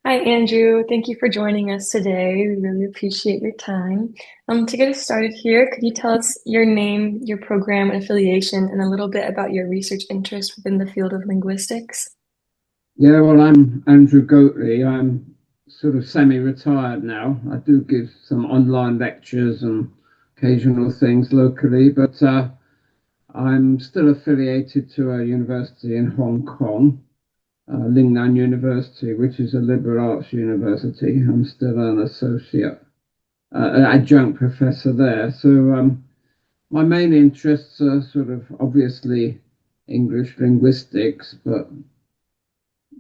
Hi, Andrew. Thank you for joining us today. We really appreciate your time. To get us started here, could you tell us your name, your program and affiliation, and a little bit about your research interest within the field of linguistics? Yeah, well, I'm Andrew Goatley. I'm sort of semi-retired now. I do give some online lectures and occasional things locally, but I'm still affiliated to a university in Hong Kong, Lingnan University, which is a liberal arts university. I'm still an associate, an adjunct professor there. So my main interests are sort of obviously English linguistics, but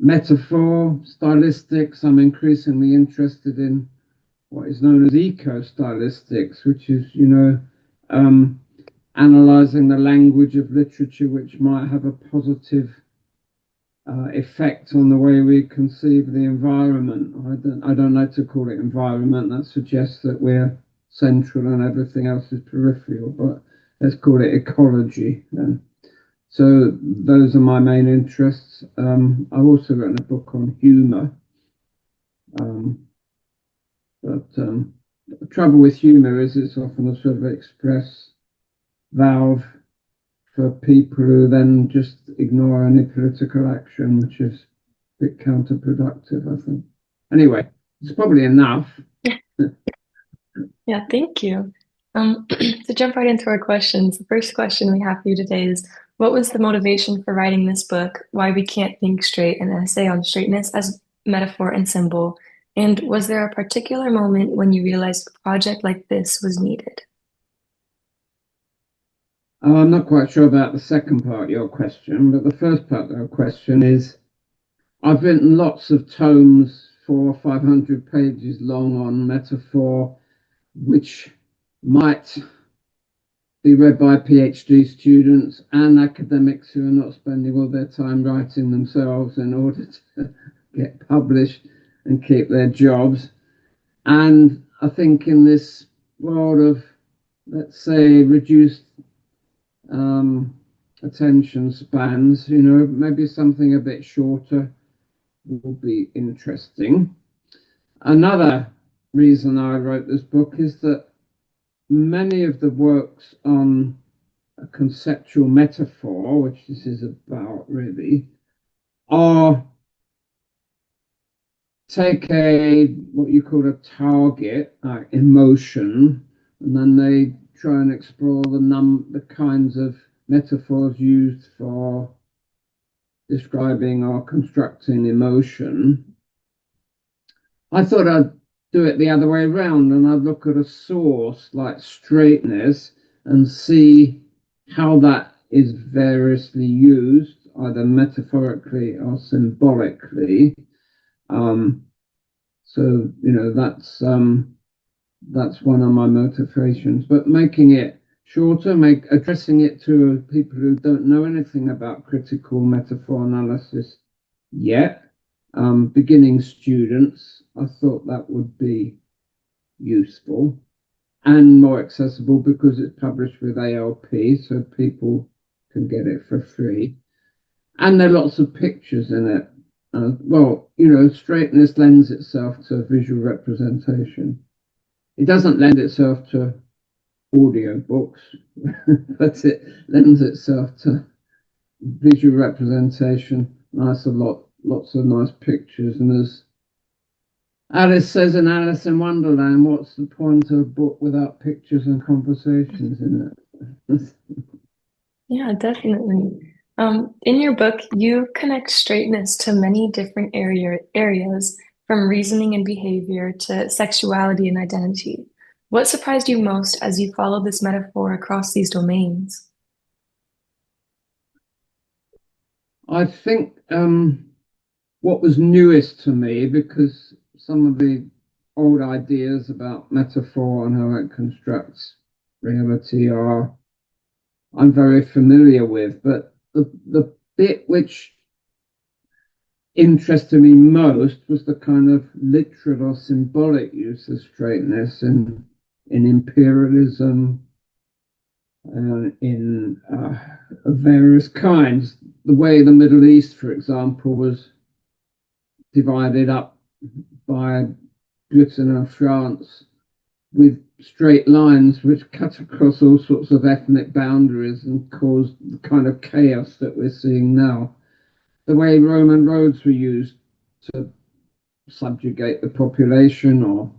metaphor, stylistics. I'm increasingly interested in what is known as eco-stylistics, which is, um, analyzing the language of literature, which might have a positive effect on the way we conceive the environment. I don't like to call it environment. That suggests that we're central and everything else is peripheral, but let's call it ecology. So those are my main interests. I've also written a book on humour, um, but the trouble with humour is it's often a sort of express valve for people who then just ignore any political action, which is a bit counterproductive, I think. Anyway, it's probably enough. Yeah, thank you. To jump right into our questions, the first question we have for you today is, what was the motivation for writing this book, Why We Can't Think Straight, an essay on straightness as metaphor and symbol? And was there a particular moment when you realized a project like this was needed? I'm not quite sure about the second part of your question, but the first part of your question is I've written lots of tomes, 400 or 500 pages long on metaphor, which might be read by PhD students and academics who are not spending all their time writing themselves in order to get published and keep their jobs. And I think in this world of, let's say, reduced um, attention spans, maybe something a bit shorter will be interesting. Another reason I wrote this book is that many of the works on a conceptual metaphor, which this is about really, are take a what you call a target, emotion, and then they try and explore the kinds of metaphors used for describing or constructing emotion. I thought I'd do it the other way around and I'd look at a source like straightness and see how that is variously used, either metaphorically or symbolically. Um, so that's one of my motivations. But making it shorter, addressing it to people who don't know anything about critical metaphor analysis yet, beginning students, I thought that would be useful and more accessible because it's published with ALP, so people can get it for free. And there are lots of pictures in it. Straightness lends itself to visual representation. It doesn't lend itself to audio books, but it lends itself to visual representation. Lots of nice pictures. And as Alice says in Alice in Wonderland, what's the point of a book without pictures and conversations in it? Yeah, definitely. In your book, you connect straightness to many different areas, from reasoning and behavior to sexuality and identity. What surprised you most as you followed this metaphor across these domains? I think what was newest to me, because some of the old ideas about metaphor and how it constructs reality are I'm very familiar with, but the bit which interested me most was the kind of literal or symbolic use of straightness in imperialism and in various kinds. The way the Middle East, for example, was divided up by Britain and France with straight lines which cut across all sorts of ethnic boundaries and caused the kind of chaos that we're seeing now. The way Roman roads were used to subjugate the population or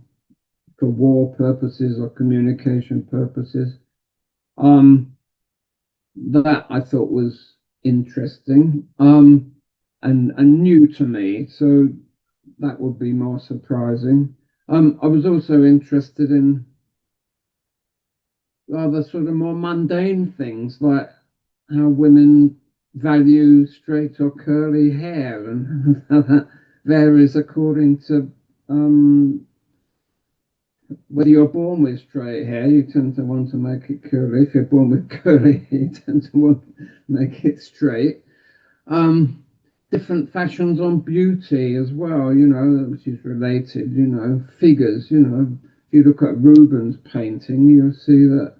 for war purposes or communication purposes. That I thought was interesting and new to me. So that would be more surprising. I was also interested in rather sort of more mundane things like how women value straight or curly hair and how that varies according to whether you're born with straight hair, you tend to want to make it curly. If you're born with curly hair, you tend to want to make it straight. Um, Different fashions on beauty as well, which is related, figures, If you look at Rubens' painting, you'll see that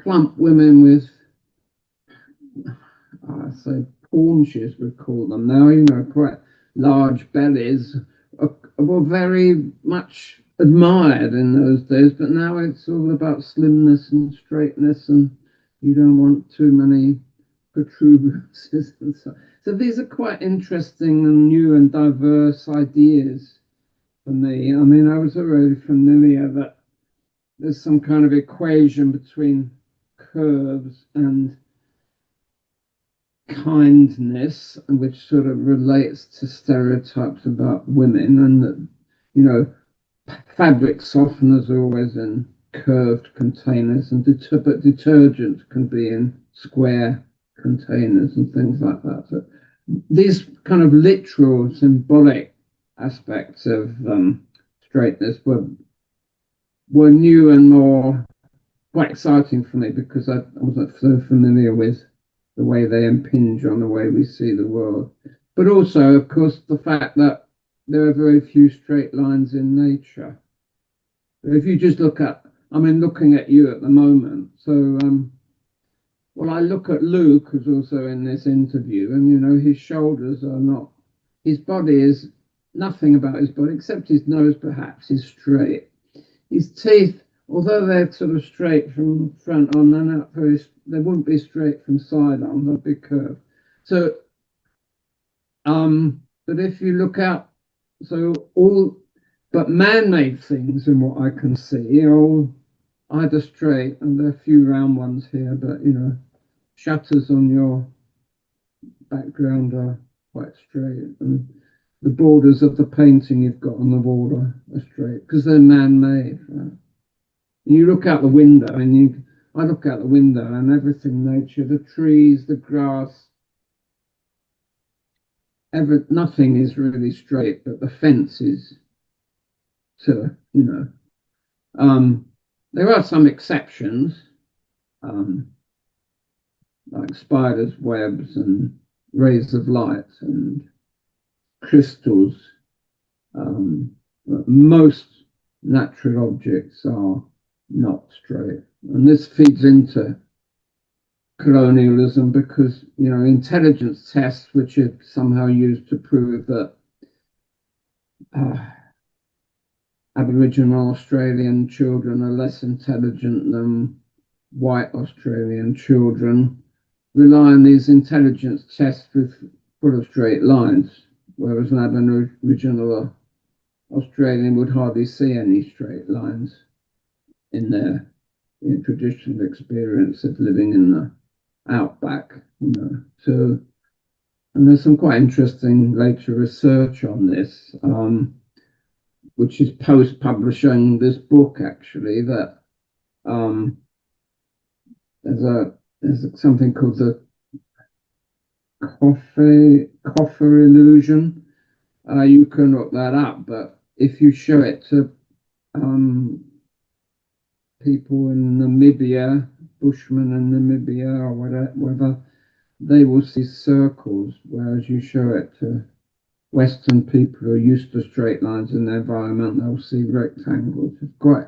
plump women with, I say, paunches, we call them now, quite large bellies, were very much admired in those days, but now it's all about slimness and straightness, and you don't want too many protuberances and so. So these are quite interesting and new and diverse ideas for me. I mean, I was already familiar that there's some kind of equation between curves and kindness, which sort of relates to stereotypes about women, and that, fabric softeners are always in curved containers, and but detergent can be in square containers and things like that. So these kind of literal, symbolic aspects of straightness were new and more quite exciting for me because I wasn't so familiar with the way they impinge on the way we see the world. But also, of course, the fact that there are very few straight lines in nature. If you just looking at you at the moment. So, well, I look at Luke, who's also in this interview, and his shoulders are not, his body is nothing about his body except his nose, perhaps, is straight. His teeth, although they're sort of straight from front on, they're not they wouldn't be straight from side on, they'd be curved. So, but if you look out, so but man-made things, in what I can see, are all either straight, and there are a few round ones here, but shutters on your background are quite straight, and the borders of the painting you've got on the wall are straight because they're man-made. Right? You look out the window, and I look out the window, and everything nature, the trees, the grass, nothing is really straight, but the fence is to, there are some exceptions, like spiders' webs and rays of light and crystals. But most natural objects are not straight. And this feeds into colonialism because, intelligence tests, which are somehow used to prove that Aboriginal Australian children are less intelligent than white Australian children, rely on these intelligence tests full of straight lines, whereas an Aboriginal Australian would hardly see any straight lines in their traditional experience of living in the outback. So, and there's some quite interesting later research on this, which is post-publishing this book, actually, that there's something called the coffer illusion. You can look that up, but if you show it to people in Namibia, Bushmen in Namibia or whatever, they will see circles, whereas you show it to Western people who are used to straight lines in their environment, they'll see rectangles. It's quite,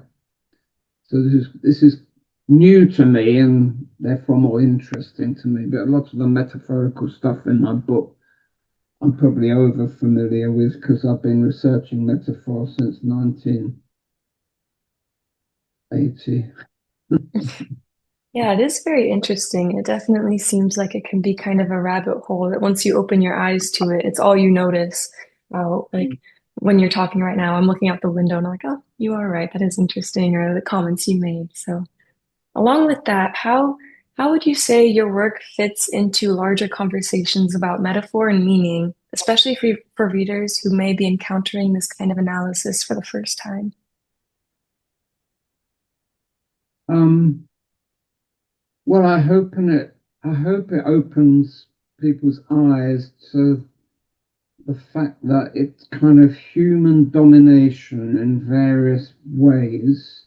so this is new to me and therefore more interesting to me. But a lot of the metaphorical stuff in my book I'm probably over familiar with because I've been researching metaphor since 1980. Yeah, it is very interesting. It definitely seems like it can be kind of a rabbit hole that once you open your eyes to it, it's all you notice. Like when you're talking right now, I'm looking out the window and I'm like, oh, you are right. That is interesting, or the comments you made. So, along with that, how would you say your work fits into larger conversations about metaphor and meaning, especially for readers who may be encountering this kind of analysis for the first time? Um, well, I hope it opens people's eyes to the fact that it's kind of human domination in various ways,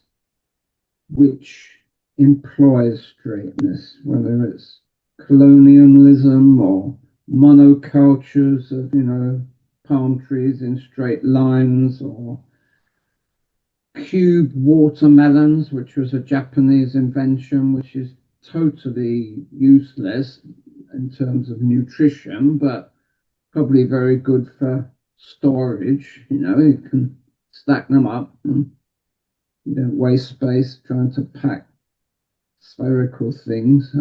which employs straightness, whether it's colonialism or monocultures of, palm trees in straight lines, or cube watermelons, which was a Japanese invention, which is totally useless in terms of nutrition, but probably very good for storage. You can stack them up and you don't waste space trying to pack spherical things.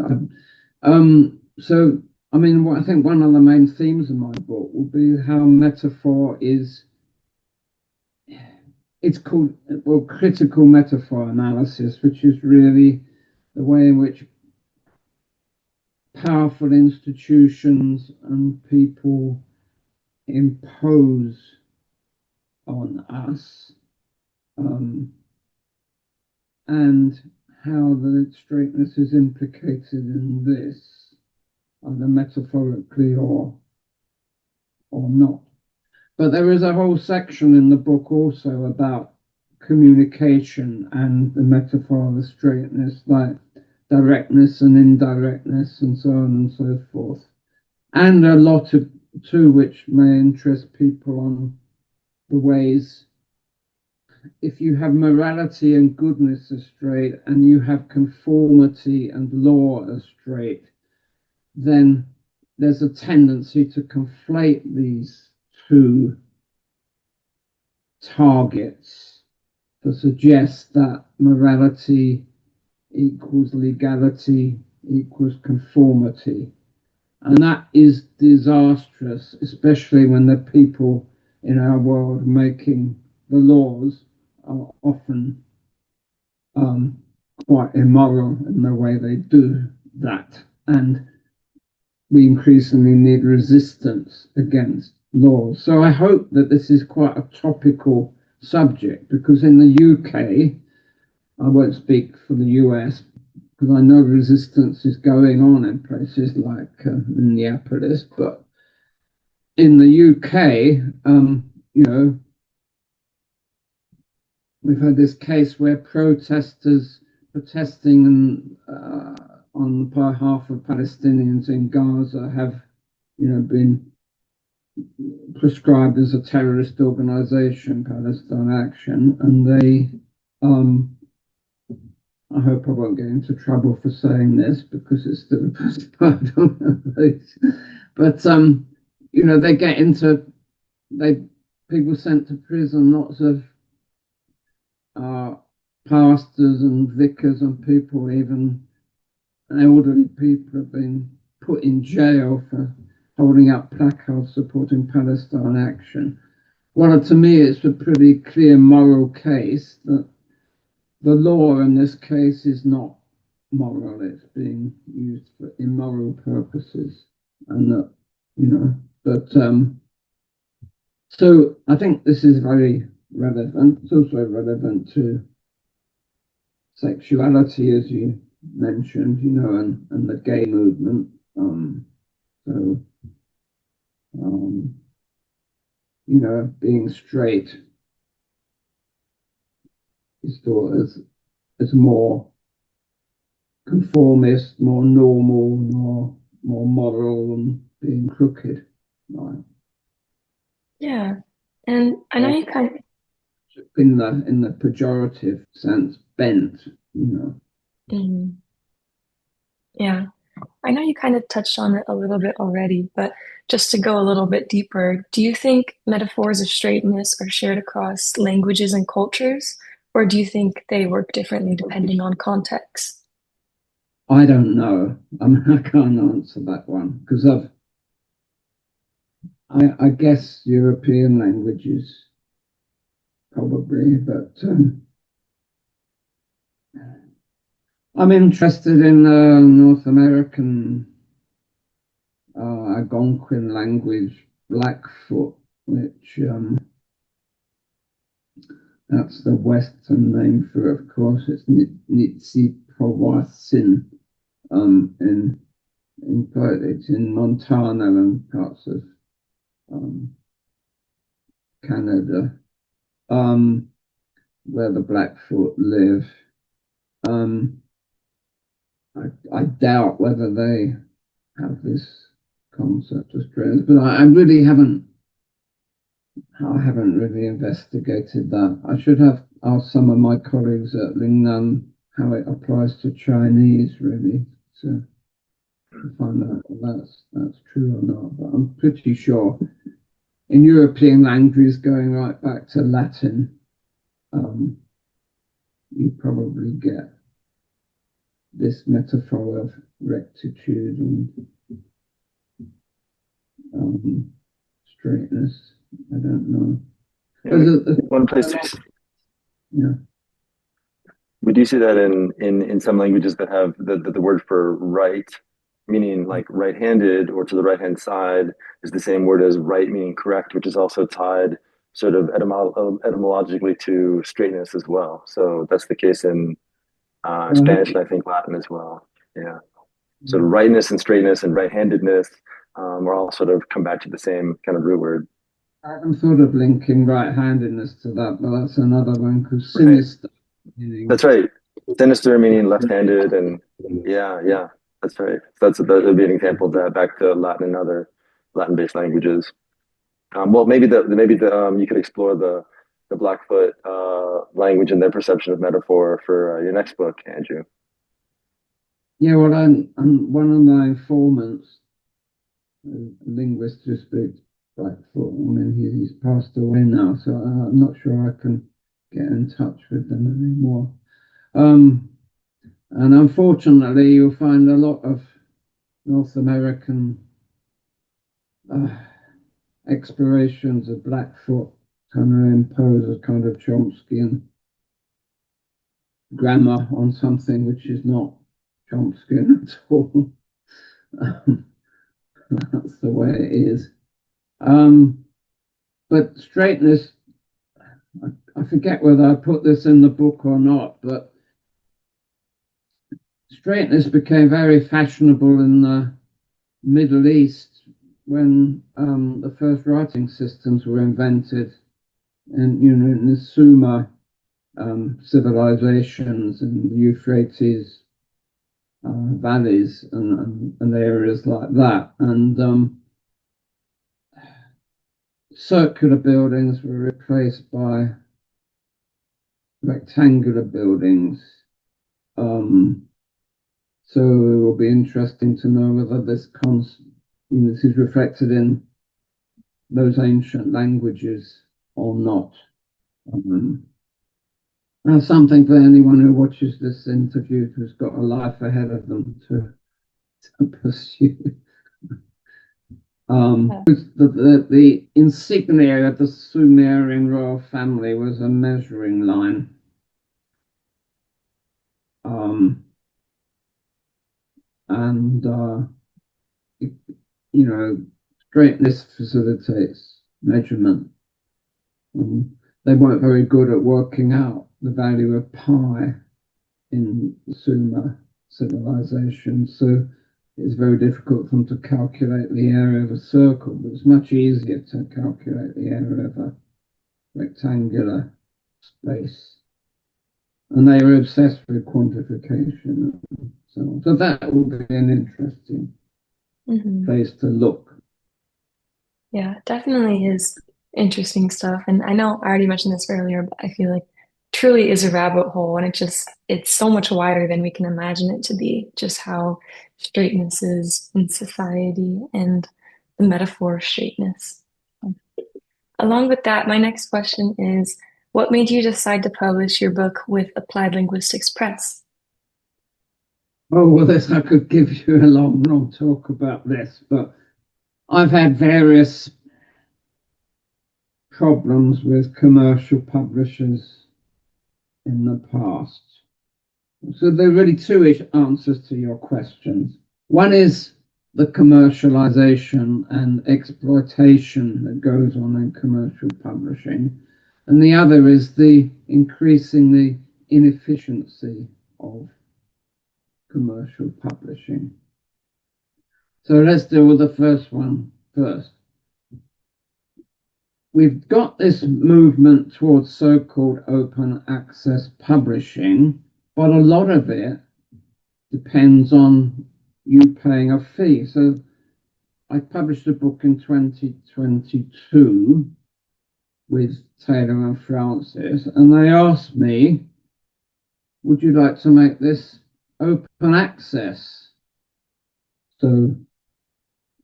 So, I mean, I think one of the main themes of my book will be how metaphor is, it's called, well, critical metaphor analysis, which is really the way in which powerful institutions and people impose on us, um, and how the straightness is implicated in this, either metaphorically or not. But there is a whole section in the book also about communication and the metaphor of the straightness, like directness and indirectness, and so on and so forth. And a lot of too, which may interest people on the ways, if you have morality and goodness as straight, and you have conformity and law as straight, then there's a tendency to conflate these two targets, to suggest that morality equals legality equals conformity. And that is disastrous, especially when the people in our world making the laws are often um, quite immoral in the way they do that. And we increasingly need resistance against laws. So I hope that this is quite a topical subject, because in the UK, I won't speak for the US, because I know resistance is going on in places like Minneapolis, but in the UK, we've had this case where protesters protesting on behalf of Palestinians in Gaza have, been prescribed as a terrorist organization, Palestine Action, and they, I hope I won't get into trouble for saying this because it's still prescribed on the but they get into, they people sent to prison, lots of uh, pastors and vicars and people, even elderly people, have been put in jail for holding up placards supporting Palestine Action. Well, to me, it's a pretty clear moral case that the law in this case is not moral, it's being used for immoral purposes. And that, you know, but so I think this is very relevant. It's also relevant to sexuality, as you mentioned, and the gay movement. So, um, being straight is thought as more conformist, more normal, more moral than being crooked. Right? Yeah. And I know Or you kind of, in the pejorative sense, bent. mm, yeah. I know you kind of touched on it a little bit already, but just to go a little bit deeper, do you think metaphors of straightness are shared across languages and cultures, or do you think they work differently depending on context? I don't know. I mean, I can't answer that one because I guess European languages probably, but I'm interested in North American Algonquin language, Blackfoot, which that's the Western name for it, of course. It's Nitsipawassin in it's in Montana and parts of um, Canada, um, where the Blackfoot live. Um, I doubt whether they have this concept of strains, but I haven't really investigated that. I should have asked some of my colleagues at Lingnan how it applies to Chinese, really, to find out if that's true or not. But I'm pretty sure in European languages, going right back to Latin, um, you probably get this metaphor of rectitude and straightness. I don't know. Yeah, one place Yeah. we do see that in some languages that have the word for right, meaning like right-handed or to the right-hand side, is the same word as right, meaning correct, which is also tied sort of etymologically to straightness as well. So that's the case in Spanish and I think Latin as well. Yeah. So rightness and straightness and right-handedness are all sort of come back to the same kind of root word. I'm sort of linking right-handedness to that, but that's another one because Right. sinister. That's right. Sinister meaning left-handed, and yeah, that's right. That would be an example of that back to Latin and other Latin-based languages. Well, maybe you could explore the Blackfoot language and their perception of metaphor for your next book, Andrew. Yeah, well, I'm one of my informants, a linguist who speaks Blackfoot. I mean, he's passed away now, so I'm not sure I can get in touch with them anymore. And unfortunately, you'll find a lot of North American uh, explorations of Blackfoot kind of impose a kind of Chomskyan grammar on something which is not Chomskyan at all. That's the way it is. But straightness, I forget whether I put this in the book or not, but straightness became very fashionable in the Middle East when the first writing systems were invented, and in the Sumer civilizations and the Euphrates valleys and areas like that, and circular buildings were replaced by rectangular buildings. So it will be interesting to know whether this is reflected in those ancient languages or not. That's something for anyone who watches this interview who's got a life ahead of them to pursue. The insignia of the Sumerian royal family was a measuring line. And straightness facilitates measurement. They weren't very good at working out the value of pi in the Sumer civilization, so it's very difficult for them to calculate the area of a circle, but it's much easier to calculate the area of a rectangular space. And they were obsessed with quantification and so on. So that will be an interesting place to look. Yeah, definitely is interesting stuff. And I know I already mentioned this earlier, but I feel like truly is a rabbit hole, and it's so much wider than we can imagine it to be, just how straightness is in society and the metaphor of straightness. Along with that, my next question is, what made you decide to publish your book with Applied Linguistics Press? Oh, well, this I could give you a long, long talk about this, but I've had various problems with commercial publishers in the past. So there are really two answers to your questions. One is the commercialization and exploitation that goes on in commercial publishing, and the other is the increasing the inefficiency of commercial publishing. So let's deal with the first one first. We've got this movement towards so-called open access publishing, but a lot of it depends on you paying a fee. So I published a book in 2022 with Taylor and Francis, and they asked me, would you like to make this open access? So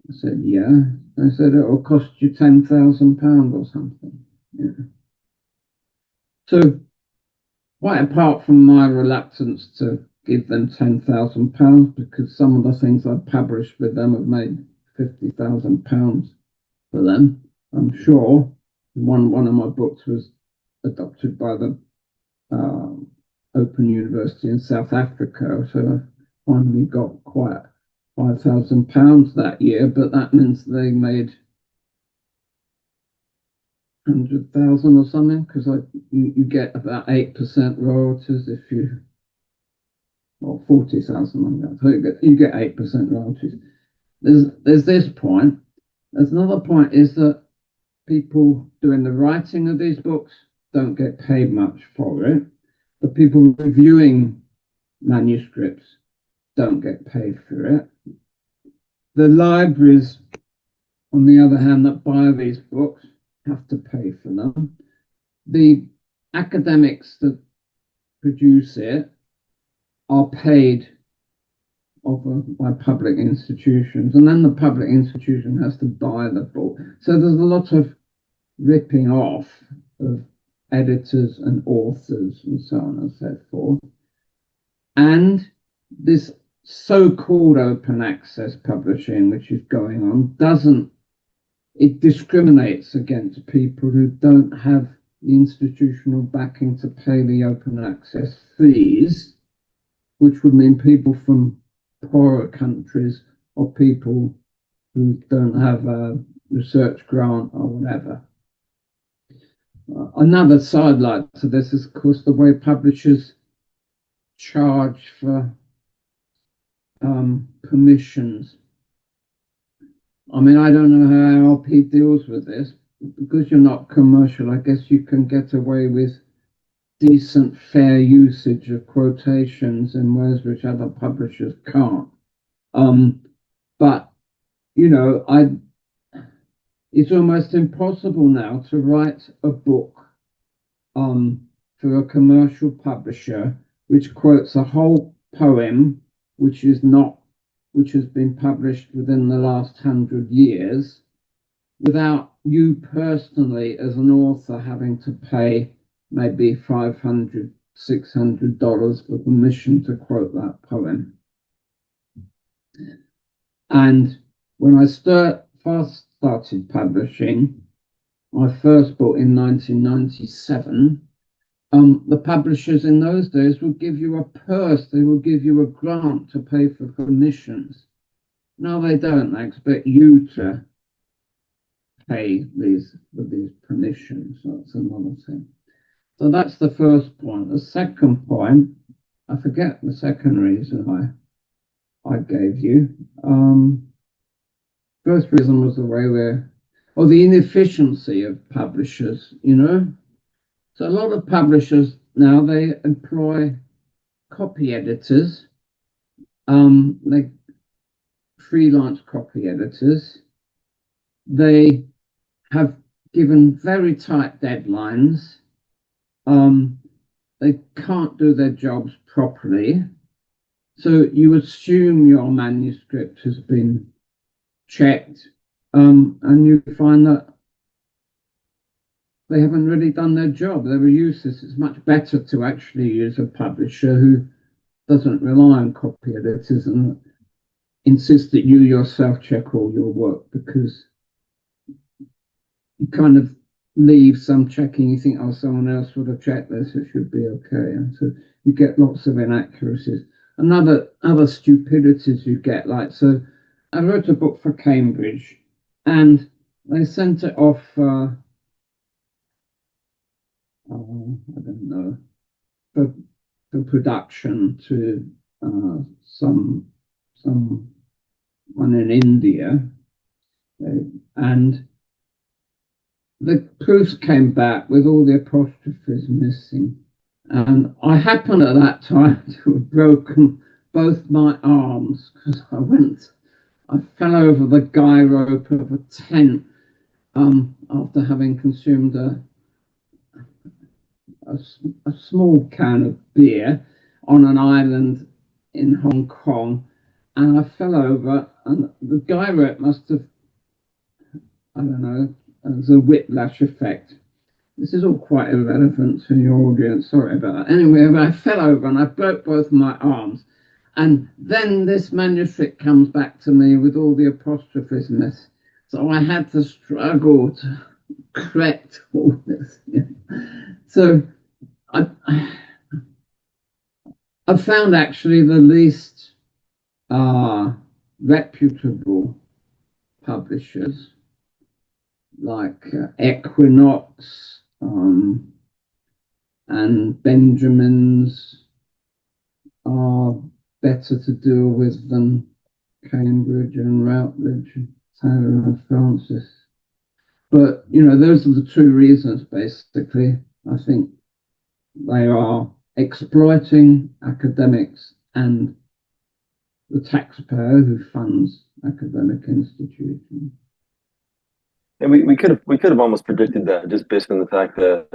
I said, yeah. They said it will cost you £10,000 or something. Yeah. So quite apart from my reluctance to give them £10,000, because some of the things I've published with them have made £50,000 for them, I'm sure. One of my books was adopted by the Open University in South Africa, so I finally got quite £5,000 that year, but that means they made 100,000 or something, because you get about 8% royalties if you, or 40,000, so you get 8% royalties. There's this point. There's another point is that people doing the writing of these books don't get paid much for it. The people reviewing manuscripts don't get paid for it. The libraries, on the other hand, that buy these books have to pay for them. The academics that produce it are paid by public institutions, and then the public institution has to buy the book. So there's a lot of ripping off of editors and authors and so on and so forth. And this so-called open access publishing, which is going on, it discriminates against people who don't have the institutional backing to pay the open access fees, which would mean people from poorer countries or people who don't have a research grant or whatever. Another sidelight to this is, of course, the way publishers charge for permissions. I mean, I don't know how ALP deals with this. Because you're not commercial, I guess you can get away with decent, fair usage of quotations in ways which other publishers can't. But, you know, it's almost impossible now to write a book for a commercial publisher which quotes a whole poem which has been published within the last 100 years without you personally as an author having to pay maybe $500, $600 for permission to quote that poem. And when I first started publishing my first book in 1997, the publishers in those days would give you a purse, they would give you a grant to pay for permissions. Now they don't, they expect you to pay for these permissions. That's another thing. So that's the first point. The second point, I forget the second reason I gave you. First reason was the way the inefficiency of publishers, you know. So a lot of publishers now, they employ copy editors, they freelance copy editors. They have given very tight deadlines, and they can't do their jobs properly. So you assume your manuscript has been checked, and you find that they haven't really done their job. They were useless. It's much better to actually use a publisher who doesn't rely on copy editors and insist that you yourself check all your work, because you kind of leave some checking. You think, oh, someone else would have checked this, it should be okay. And so you get lots of inaccuracies. Other stupidities you get, like, so I wrote a book for Cambridge and they sent it off, I don't know, for production to someone in India, and the proofs came back with all the apostrophes missing. And I happened at that time to have broken both my arms because I fell over the guy rope of a tent after having consumed a small can of beer on an island in Hong Kong. And I fell over, and the guy rope must have, I don't know, as a whiplash effect. This is all quite irrelevant to your audience, sorry about that. Anyway, I fell over and I broke both my arms. And then this manuscript comes back to me with all the apostrophes missed. So I had to struggle to correct all this. So I found actually the least reputable publishers, like Equinox and Benjamin's, are better to deal with than Cambridge and Routledge, Taylor and Francis. But, those are the two reasons, basically. I think they are exploiting academics and the taxpayer who funds academic institutions. And we could have almost predicted that just based on the fact that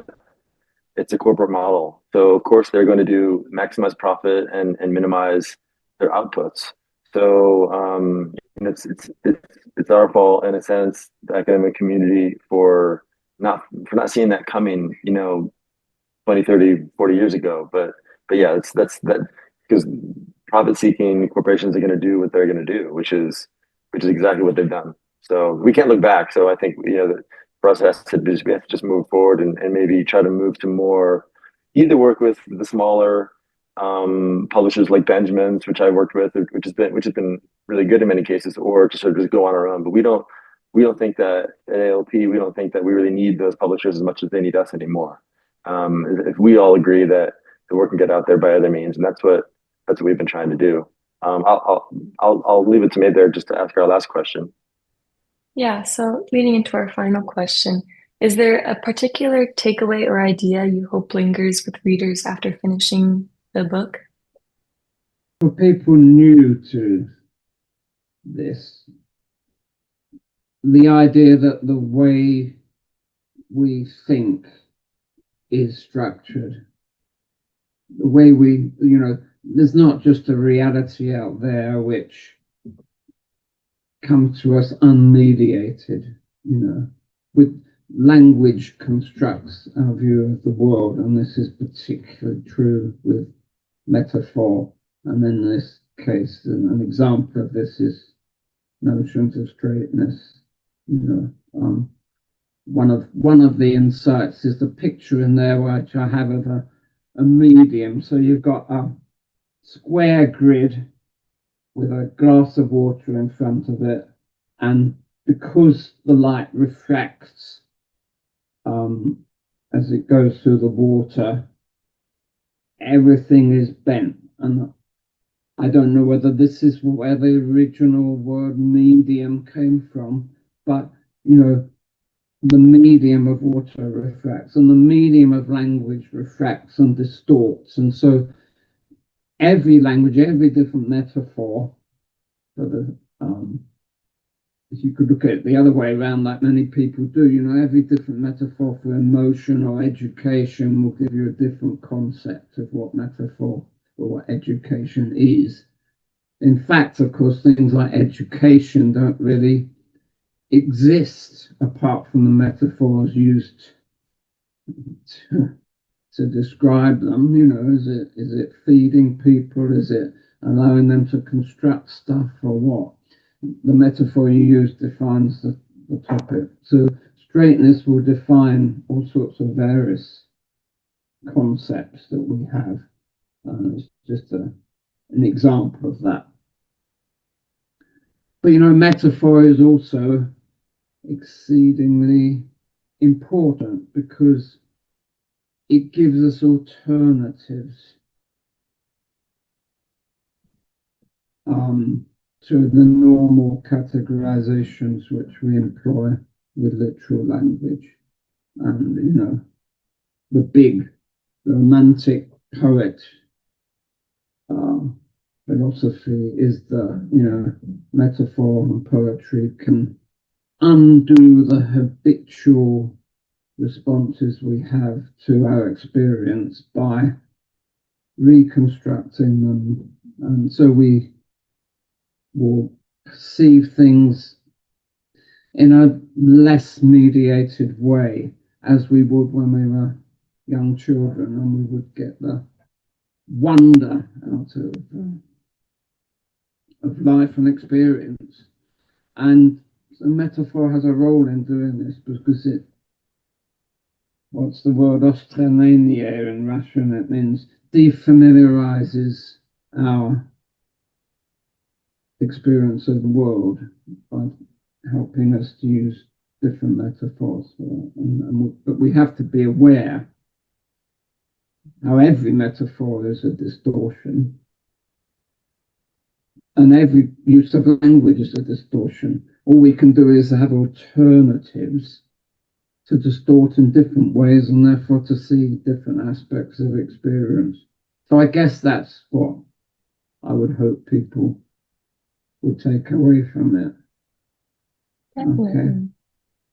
it's a corporate model. So of course they're going to do maximize profit and minimize their outputs. So it's our fault in a sense, the academic community, for not seeing that coming, 20, 30, 40 years ago. But yeah, that's because profit seeking corporations are going to do what they're going to do, which is exactly what they've done. So we can't look back. So I think, for us, we have to just move forward and maybe try to move to more, either work with the smaller publishers like Benjamin's, which I worked with, which has been really good in many cases, or to sort of just go on our own. But we don't think that at ALP, we don't think that we really need those publishers as much as they need us anymore. If we all agree that the work can get out there by other means, and that's what we've been trying to do. I'll leave it to me there just to ask our last question. Yeah, so leading into our final question, is there a particular takeaway or idea you hope lingers with readers after finishing the book? For people new to this, the idea that the way we think is structured, the way there's not just a reality out there which comes to us unmediated, with language constructs our view of the world, and this is particularly true with metaphor. And in this case, an example of this is notions of straightness. One of the insights is the picture in there which I have of a medium. So you've got a square grid with a glass of water in front of it, and because the light refracts as it goes through the water, everything is bent. And I don't know whether this is where the original word medium came from, but the medium of water refracts, and the medium of language refracts and distorts. And so every language, every different metaphor for the if you could look at it the other way around, like many people do, every different metaphor for emotion or education will give you a different concept of what metaphor or what education is. In fact, of course, things like education don't really exist apart from the metaphors used to describe them. Is it feeding people? Is it allowing them to construct stuff, or what? The metaphor you use defines the topic. So straightness will define all sorts of various concepts that we have. It's just an example of that. But metaphor is also exceedingly important because it gives us alternatives to the normal categorizations which we employ with literal language. And the big romantic poet philosophy is that metaphor and poetry can undo the habitual responses we have to our experience by reconstructing them, and so we will perceive things in a less mediated way as we would when we were young children, and we would get the wonder out of life and experience. And the metaphor has a role in doing this because what's the word, ostenania in Russian? It means defamiliarizes our experience of the world by helping us to use different metaphors. But we have to be aware how every metaphor is a distortion, and every use of language is a distortion. All we can do is have alternatives to distort in different ways, and therefore to see different aspects of experience. So I guess that's what I would hope people would take away from it. Definitely. Okay.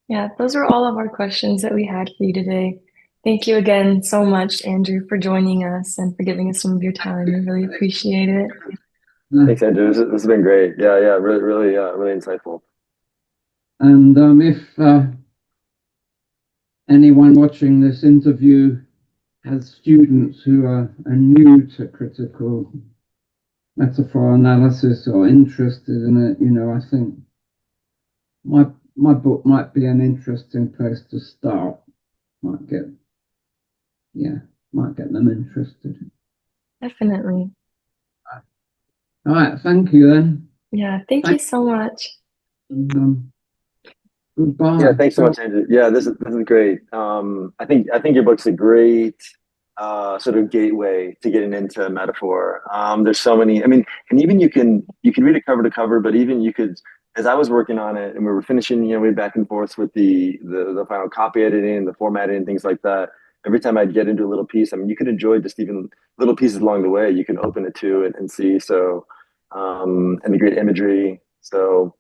Yeah, those were all of our questions that we had for you today. Thank you again so much, Andrew, for joining us and for giving us some of your time. We really appreciate it. Thanks, Andrew. This has been great. Yeah, really, really, really insightful. And if anyone watching this interview has students who are new to critical metaphor analysis or interested in it, I think my book might be an interesting place to start. Might get them interested. Definitely. All right, thank you then. Yeah, thank you so much. And, goodbye. Yeah, thanks so much, Andrew. Yeah, this is great. I think your book's a great sort of gateway to getting into metaphor. There's so many. I mean, and even you can read it cover to cover, but even you could, as I was working on it and we were finishing, way back and forth with the final copy editing and the formatting and things like that. Every time I'd get into a little piece, I mean, you could enjoy just even little pieces along the way. You can open it to and see. So, and the great imagery. So.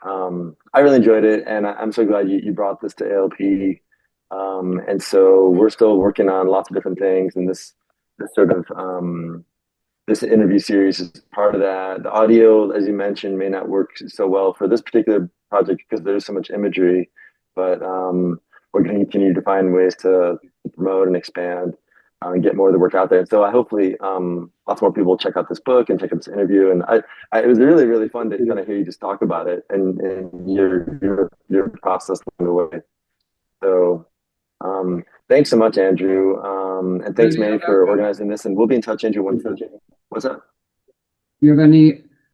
I really enjoyed it, and I'm so glad you brought this to ALP. And so we're still working on lots of different things, and this sort of this interview series is part of that. The audio, as you mentioned, may not work so well for this particular project because there's so much imagery, but we're going to continue to find ways to promote and expand and get more of the work out there. And so I hopefully lots more people will check out this book and check out this interview. And it was really, really fun to kind of hear you just talk about it and your process along the way. So thanks so much, Andrew. And thanks, May, for organizing this. And we'll be in touch, Andrew. What's up? Do you have any